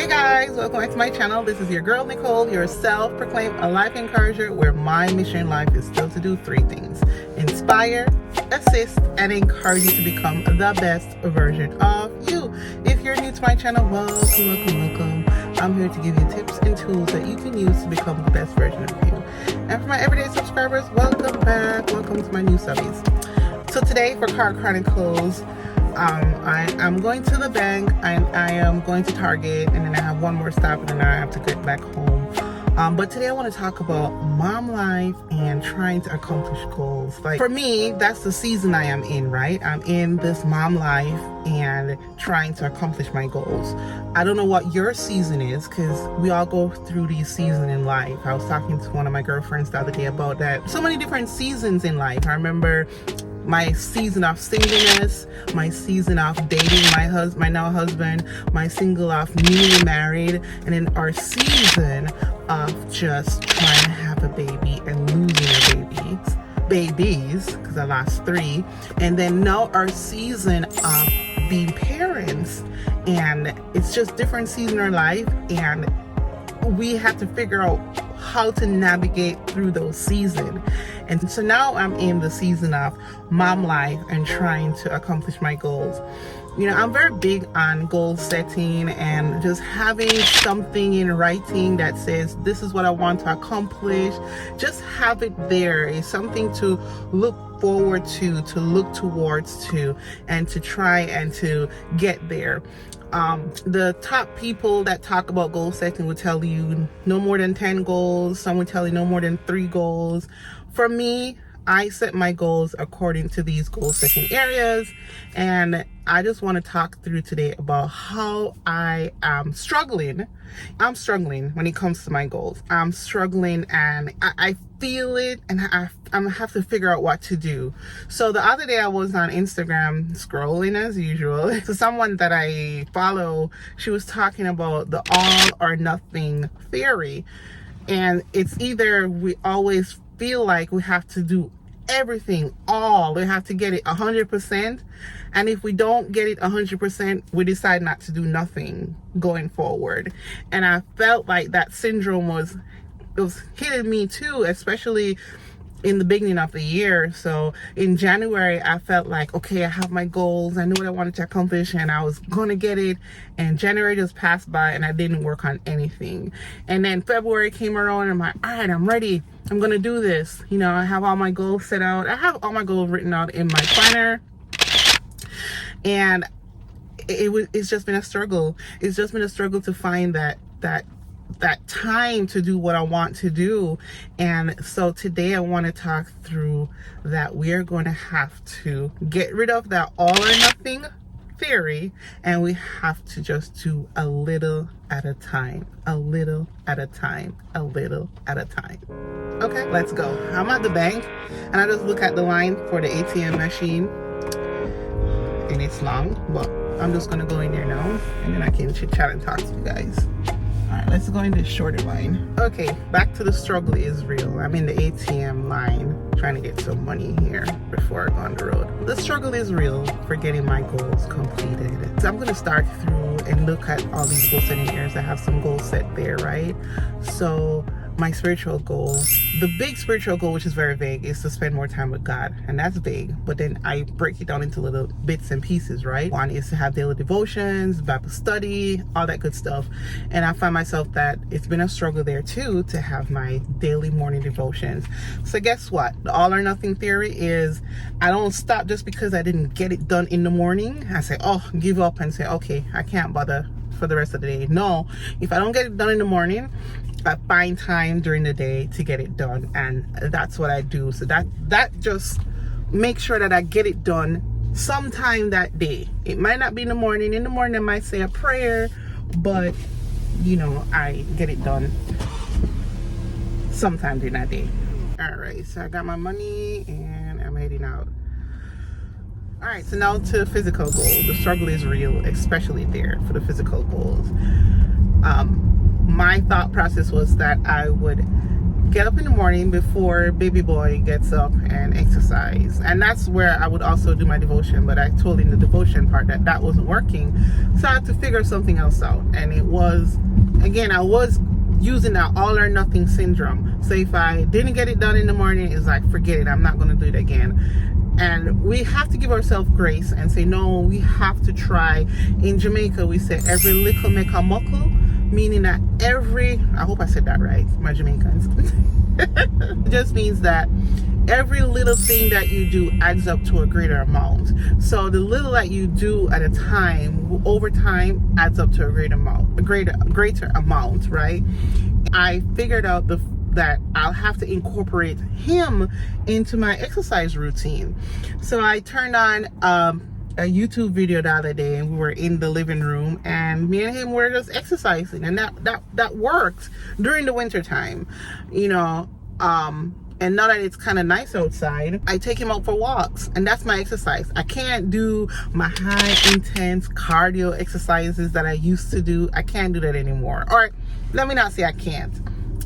Hey guys, welcome back to my channel. This is your girl Nicole, your self-proclaimed a life encourager, where my mission in life is still to do three things: inspire, assist, and encourage you to become the best version of you. If you're new to my channel, welcome. I'm here to give you tips and tools that you can use to become the best version of you. And for my everyday subscribers, welcome back. Welcome to my new subbies. So today for Chronicles, I'm going to the bank, and I am going to Target, and then I have one more stop, and then I have to get back home. But today I want to talk about mom life and trying to accomplish goals. Like, for me, that's the season I am in, right? I'm in this mom life and trying to accomplish my goals. I don't know what your season is, because we all go through these seasons in life. I was talking to one of my girlfriends the other day about that. So many different seasons in life. I remember my season of singleness, my season of dating my now husband, my single of newly married, and then our season of just trying to have a baby and losing babies, because I lost 3, and then now our season of being parents. And it's just different season in our life, and we have to figure out how to navigate through those seasons. And so now I'm in the season of mom life and trying to accomplish my goals. You know, I'm very big on goal setting and just having something in writing that says, this is what I want to accomplish. Just have it there. It's something to look forward to look towards to, and to try and to get there. The top people that talk about goal setting will tell you no more than 10 goals. Some will tell you no more than 3 goals. For me, I set my goals according to these goal setting areas, and I just want to talk through today about how I am struggling. I'm struggling when it comes to my goals. I'm struggling, and I feel it, and I have to figure out what to do. So the other day I was on Instagram scrolling as usual. So someone that I follow, she was talking about the all or nothing theory. And it's either we always feel like we have to do everything, we have to get it 100%, and if we don't get it 100%, we decide not to do nothing going forward. And I felt like that syndrome was hitting me too, especially in the beginning of the year. So in January, I felt like, okay, I have my goals, I knew what I wanted to accomplish, and I was going to get it. And January just passed by, and I didn't work on anything. And then February came around, and I'm like, all right, I'm ready. I'm going to do this. You know, I have all my goals set out. I have all my goals written out in my planner. And it's just been a struggle. It's just been a struggle to find that time to do what I want to do. And so today I want to talk through that. We are going to have to get rid of that all or nothing theory, and we have to just do a little at a time, a little at a time, a little at a time. Okay, let's go. I'm at the bank, and I just look at the line for the ATM machine, and it's long, but I'm just gonna go in there now, and then I can chit chat and talk to you guys. All right, let's go in this shorter line. Okay, back to the struggle is real. I'm in the ATM line trying to get some money here before I go on the road. The struggle is real for getting my goals completed. So I'm going to start through and look at all these goal setting areas. I have some goals set there, right? So my spiritual goal, the big spiritual goal, which is very vague, is to spend more time with God. And that's vague, but then I break it down into little bits and pieces, right? One is to have daily devotions, Bible study, all that good stuff. And I find myself that it's been a struggle there too, to have my daily morning devotions. So guess what? The all or nothing theory is I don't stop just because I didn't get it done in the morning. I say, oh, give up and say, okay, I can't bother for the rest of the day. No, if I don't get it done in the morning, I find time during the day to get it done, and that's what I do. So that just makes sure that I get it done sometime that day. It might not be in the morning. In the morning I might say a prayer, but you know, I get it done sometime during that day. All right, so I got my money and I'm heading out. All right, so now to physical goals. The struggle is real, especially there for the physical goals. My thought process was that I would get up in the morning before baby boy gets up and exercise. And that's where I would also do my devotion, but I told in the devotion part that that wasn't working. So I had to figure something else out. And it was, again, I was using that all or nothing syndrome. So if I didn't get it done in the morning, it's like, forget it, I'm not going to do it again. And we have to give ourselves grace and say, no, we have to try. In Jamaica, we say every little make a muckle, meaning that I hope I said that right, my Jamaicans. It just means that every little thing that you do adds up to a greater amount. So the little that you do at a time, over time, adds up to a greater amount, right? I figured out that I'll have to incorporate him into my exercise routine. So I turned on a YouTube video the other day, and we were in the living room, and me and him were just exercising, and that worked during the winter time, you know. And now that it's kind of nice outside, I take him out for walks, and that's my exercise. I can't do my high intense cardio exercises that I used to do. I can't do that anymore. Or let me not say I can't.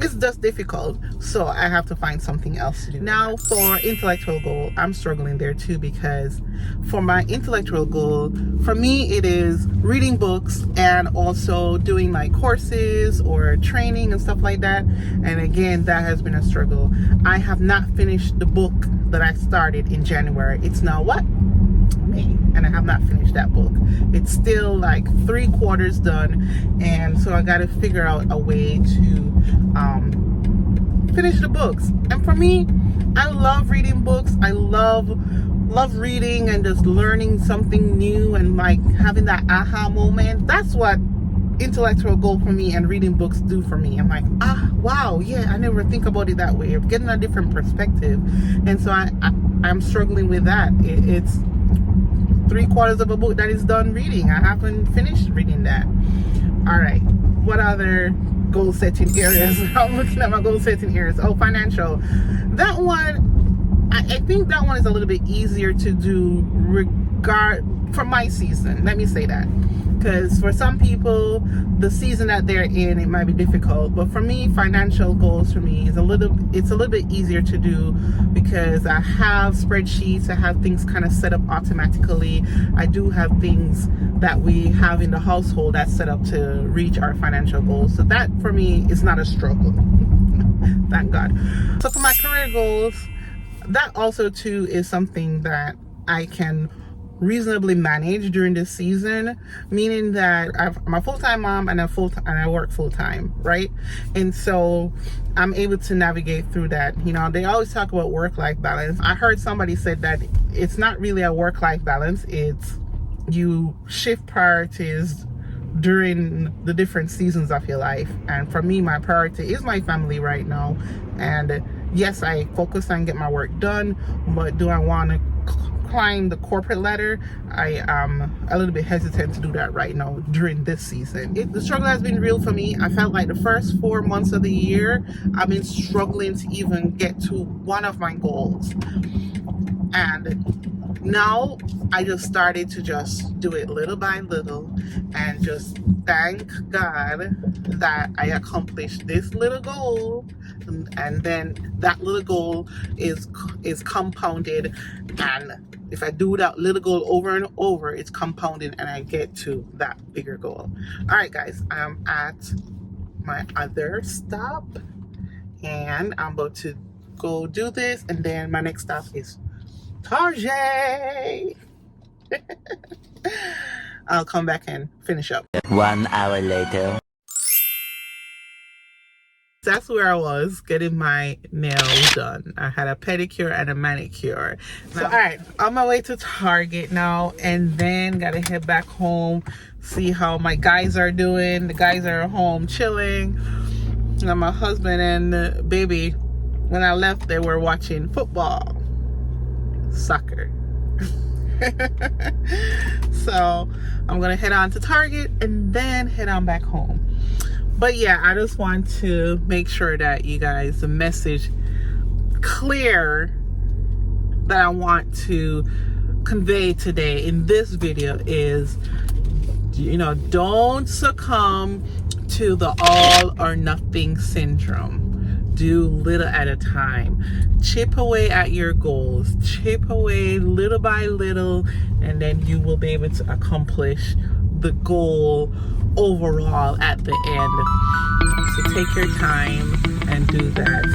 It's just difficult, so I have to find something else to do. Now for intellectual goal, I'm struggling there too, because for my intellectual goal, for me it is reading books and also doing like courses or training and stuff like that. And again, that has been a struggle. I have not finished the book that I started in January. It's now what? May, and I have not finished that book. It's still like 3/4 done, and so I got to figure out a way to finish the books. And for me, I love reading books. I love reading and just learning something new and like having that aha moment. That's what intellectual goal for me and reading books do for me. I'm like, wow, yeah, I never think about it that way. Of getting a different perspective. And so I'm struggling with that. It's 3/4 of a book that is done reading. I haven't finished reading that. All right, what other goal setting areas? I'm looking at my goal setting areas. Oh, financial. That one, I think that one is a little bit easier to do for my season. Let me say that. Because for some people, the season that they're in, it might be difficult. But for me, financial goals for me is a little bit easier to do, because I have spreadsheets. I have things kind of set up automatically. I do have things that we have in the household that's set up to reach our financial goals. So that for me is not a struggle. Thank God. So for my career goals, that also too is something that I can reasonably manage during this season, meaning that I'm a full-time mom and I work full-time, right? And so I'm able to navigate through that. You know, they always talk about work-life balance. I heard somebody said that it's not really a work-life balance, it's you shift priorities during the different seasons of your life. And for me, my priority is my family right now. And yes, I focus on getting my work done, but do I want to climb the corporate ladder? I am a little bit hesitant to do that right now during this season. The struggle has been real for me. I felt like the first 4 months of the year, I've been struggling to even get to one of my goals. And now I just started to just do it little by little and just thank God that I accomplished this little goal. And then that little goal is compounded, and if I do that little goal over and over, it's compounded and I get to that bigger goal. All right, guys, I'm at my other stop and I'm about to go do this, and then my next stop is Target. I'll come back and finish up. 1 hour later. That's where I was getting my nails done. I had a pedicure and a manicure. So, all right, on my way to Target now, and then gotta head back home, see how my guys are doing. The guys are home chilling. And my husband and baby, when I left, they were watching football, soccer. So I'm gonna head on to Target and then head on back home. But yeah, I just want to make sure that you guys, the message clear that I want to convey today in this video is, you know, don't succumb to the all or nothing syndrome. do little at a time. Chip away at your goals, chip away little by little, and then you will be able to accomplish the goal overall at the end. So take your time and do that.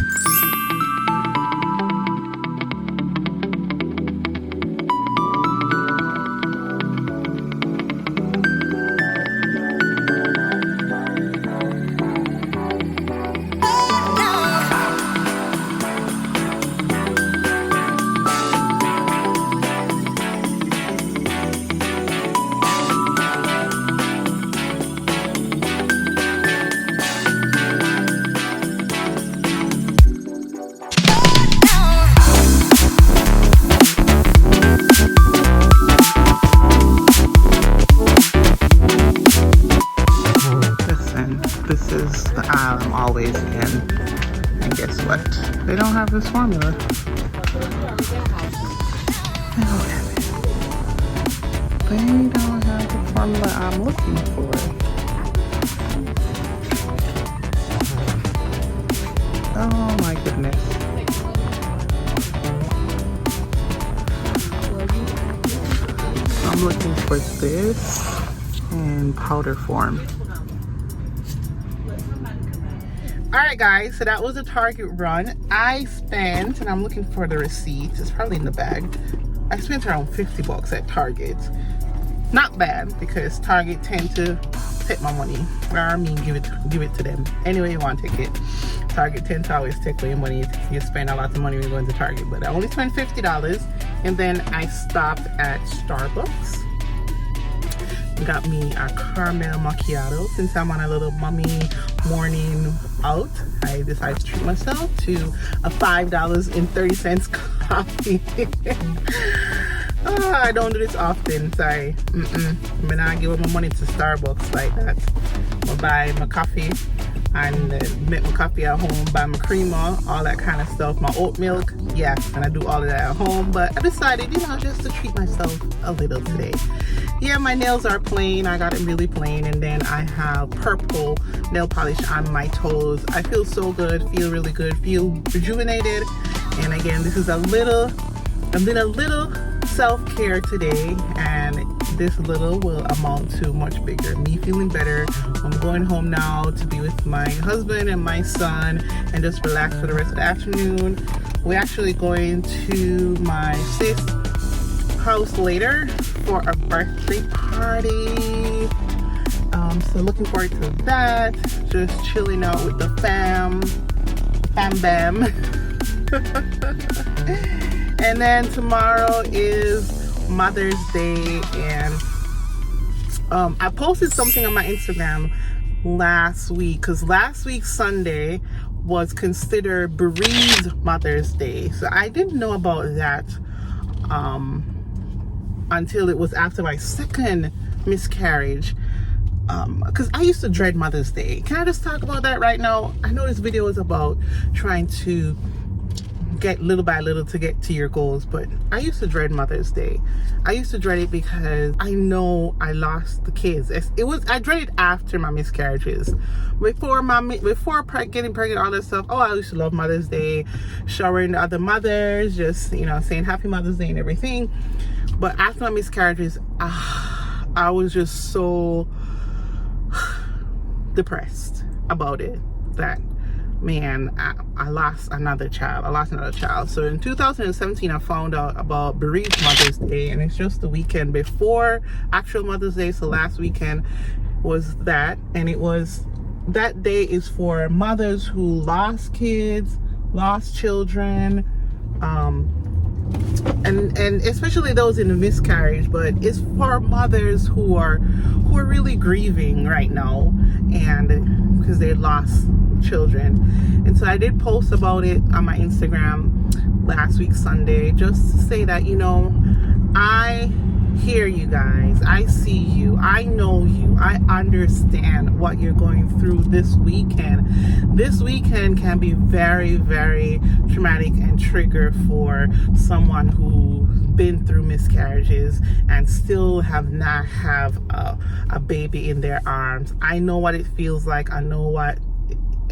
This is the aisle I'm always in, and guess what? They don't have this formula. They don't have it. They don't have the formula I'm looking for. Oh my goodness. I'm looking for this in powder form. Alright guys, so that was a Target run. I spent, and I'm looking for the receipt, it's probably in the bag. I spent around $50 at Target. Not bad, because Target tend to take my money. Or I mean give it to them. Anyway you want to take it. Target tends to always take away your money. You spend a lot of money when you're going to Target. But I only spent $50, and then I stopped at Starbucks. Got me a caramel macchiato. Since I'm on a little mommy morning out, I decided to treat myself to a $5.30 coffee. Oh, I don't do this often, sorry. I'm not give up my money to Starbucks like that. I'll buy my coffee and make my coffee at home, buy my creamer, all that kind of stuff, my oat milk, yes, and I do all of that at home. But I decided, you know, just to treat myself a little today. Yeah, my nails are plain. I got it really plain, and then I have purple nail polish on my toes. I feel so good, feel really good, feel rejuvenated. And again, this is a little self-care today, and this little will amount to much bigger. Me feeling better. I'm going home now to be with my husband and my son and just relax for the rest of the afternoon. We're actually going to my sis' house later for a birthday party. So looking forward to that. Just chilling out with the fam bam. And then tomorrow is Mother's Day, and I posted something on my Instagram last week, because last week Sunday was considered bereaved Mother's Day. So I didn't know about that until it was after my second miscarriage, because I used to dread Mother's Day. Can I just talk about that right now? I know this video is about trying to get little by little to get to your goals, but I used to dread Mother's Day. I used to dread it because I know I lost the kids. I dreaded after my miscarriages. Before getting pregnant, all that stuff, oh, I used to love Mother's Day, showering the other mothers, just, you know, saying Happy Mother's Day and everything. But after my miscarriages, I was just so depressed about it that, man, I lost another child. So in 2017, I found out about bereaved Mother's Day, and it's just the weekend before actual Mother's Day. So last weekend was that, and that day is for mothers who lost kids, lost children, and especially those in a miscarriage, but it's for mothers who are really grieving right now, and because they lost children. And so I did post about it on my Instagram last week Sunday, just to say that, you know, I hear you guys, I see you, I know you, I understand what you're going through this weekend. This weekend can be very, very traumatic and trigger for someone who's been through miscarriages and still have not have a baby in their arms. I know what it feels like. I know what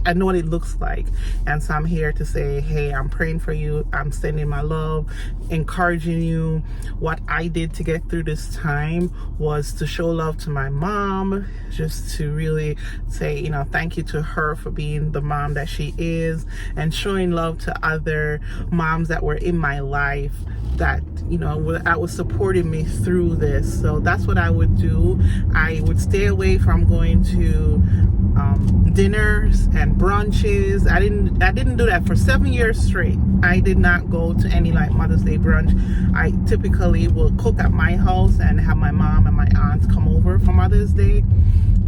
I know what it looks like. And so I'm here to say, hey, I'm praying for you. I'm sending my love, encouraging you. What I did to get through this time was to show love to my mom, just to really say, you know, thank you to her for being the mom that she is, and showing love to other moms that were in my life that, you know, that was supporting me through this. So that's what I would do. I would stay away from going to dinners and brunches. I didn't do that for 7 years straight. I did not go to any like Mother's Day brunch. I typically will cook at my house and have my mom and my aunts come over for Mother's Day.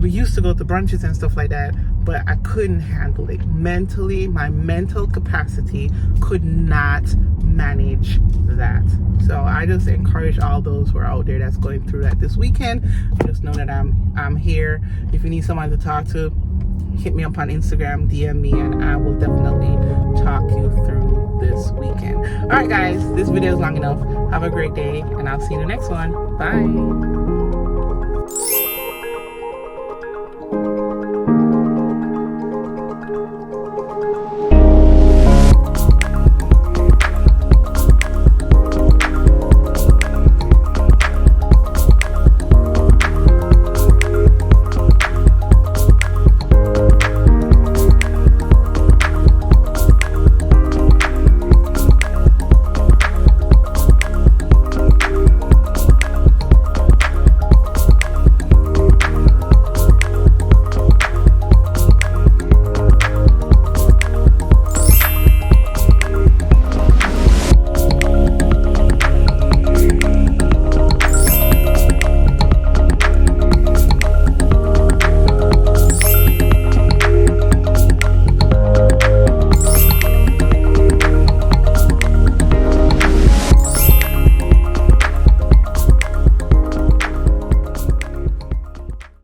We used to go to brunches and stuff like that, but I couldn't handle it mentally. My mental capacity could not manage that. So I just encourage all those who are out there that's going through that this weekend. Just know that I'm here. If you need someone to talk to, hit me up on Instagram, DM me, and I will definitely talk you through this weekend. All right, guys, this video is long enough. Have a great day, and I'll see you in the next one. Bye.